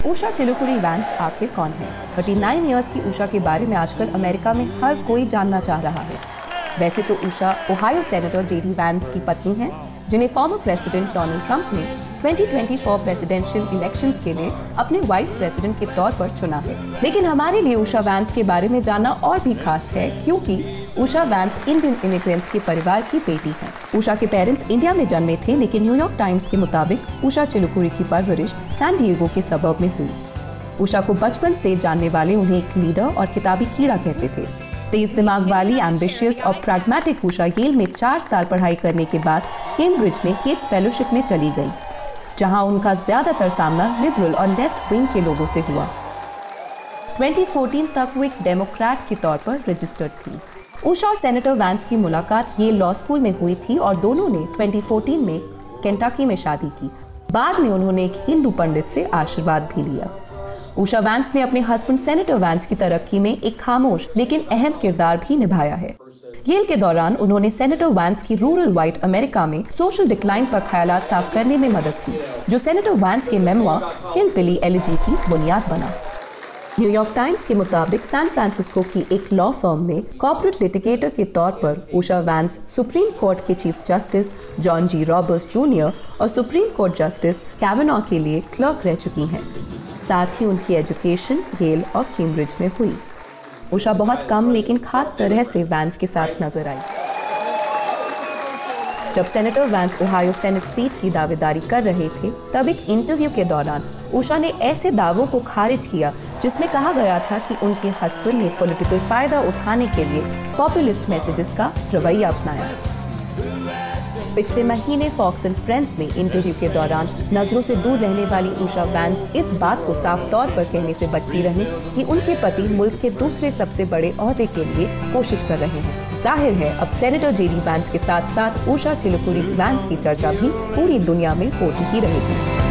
Usha Chilukuri vents आखिर कौन है? 39 इयर्स की उषा के बारे में आजकल अमेरिका में हर कोई जानना चाह रहा है। वैसे तो Usha Ohio senator JD Vance की पत्नी हैं, जिन्हें फॉर्मर प्रेसिडेंट डोनाल्ड ट्रंप ने 2024 प्रेसिडेंशियल इलेक्शंस के लिए अपने वाइस प्रेसिडेंट के तौर पर चुना है। लेकिन हमारे लिए उषा वैंस के बारे में जानना और भी खास है, क्योंकि उषा वैंस इंडियन इमिग्रेंट्स के परिवार की बेटी है। उषा के पेरेंट्स इंडिया में जन्मे थे, लेकिन न्यूयॉर्क टाइम्स के मुताबिक उषा चिलुकुरी की परवरिश सैन डिएगो के सबर्ब में हुई। उषा को बचपन से जानने वाले उन्हें एक लीडर और किताबी कीड़ा कहते थे। तेज दिमाग वाली, एम्बिशियस और प्रैग्मेटिक उषा येल में 4 साल पढ़ाई करने के बाद कैम्ब्रिज में केट्स फेलोशिप में चली गई, जहां उनका ज्यादातर सामना लिबरल और लेफ्ट विंग के लोगों से हुआ। 2014 तक वो एक डेमोक्रेट के तौर पर रजिस्टर्ड थी। उषा और सेनेटर वैंस की मुलाकात येल लॉ स्कूल में हुई थी और दोनों ने 2014 में केंटकी में शादी की। बाद में उन्होंने एक हिंदू पंडित से आशीर्वाद भी लिया। उषा वैंस ने अपने हस्बैंड सेनेटर वैंस की तरक्की में एक खामोश लेकिन अहम किरदार भी निभाया है। येल के दौरान उन्होंने सेनेटर वैंस की रूरल व्हाइट अमेरिका में सोशल डिक्लाइन पर ख्यालात साफ करने में मदद की, जो सेनेटर वैंस के मेमोir हिलबिली एलिजी की बुनियाद बना। न्यूयॉर्क टाइम्स के मुताबिक सैन फ्रांसिस्को की एक लॉ फर्म में कॉर्पोरेट लिटिगेटर के तौर पर उषा वैंस सुप्रीम कोर्ट के चीफ जस्टिस जॉन जी रॉबर्ट्स जूनियर और सुप्रीम कोर्ट जस्टिस कैवेनॉ के लिए क्लर्क रह चुकी हैं। साथ ही उनकी एजुकेशन येल और कैम्ब्रिज में हुई। उषा बहुत कम लेकिन खास तरह से वैंस के साथ नजर आई। जब senator Vance Ohio senate seat की दावेदारी कर रहे थे, तब एक इंटरव्यू के दौरान उषा ने ऐसे दावों को खारिज किया जिसमें कहा गया था कि उनके हस्बैंड ने पॉलिटिकल फायदा उठाने के लिए पॉपुलिस्ट मैसेजेस का रवैया अपनाया। पिछले महीने फॉक्स एंड फ्रेंड्स में इंटरव्यू के दौरान नजरों से दूर रहने वाली उषा वैंस इस बात को साफ तौर पर कहने से बचती रही कि उनके पति मुल्क के दूसरे सबसे बड़े ओहदे के लिए कोशिश कर रहे हैं। जाहिर है अब सेनेटर जेडी वैंस के साथ साथ उषा चिलुकुरी वैंस की चर्चा भी पूरी दुनिया में होती ही रहेगी।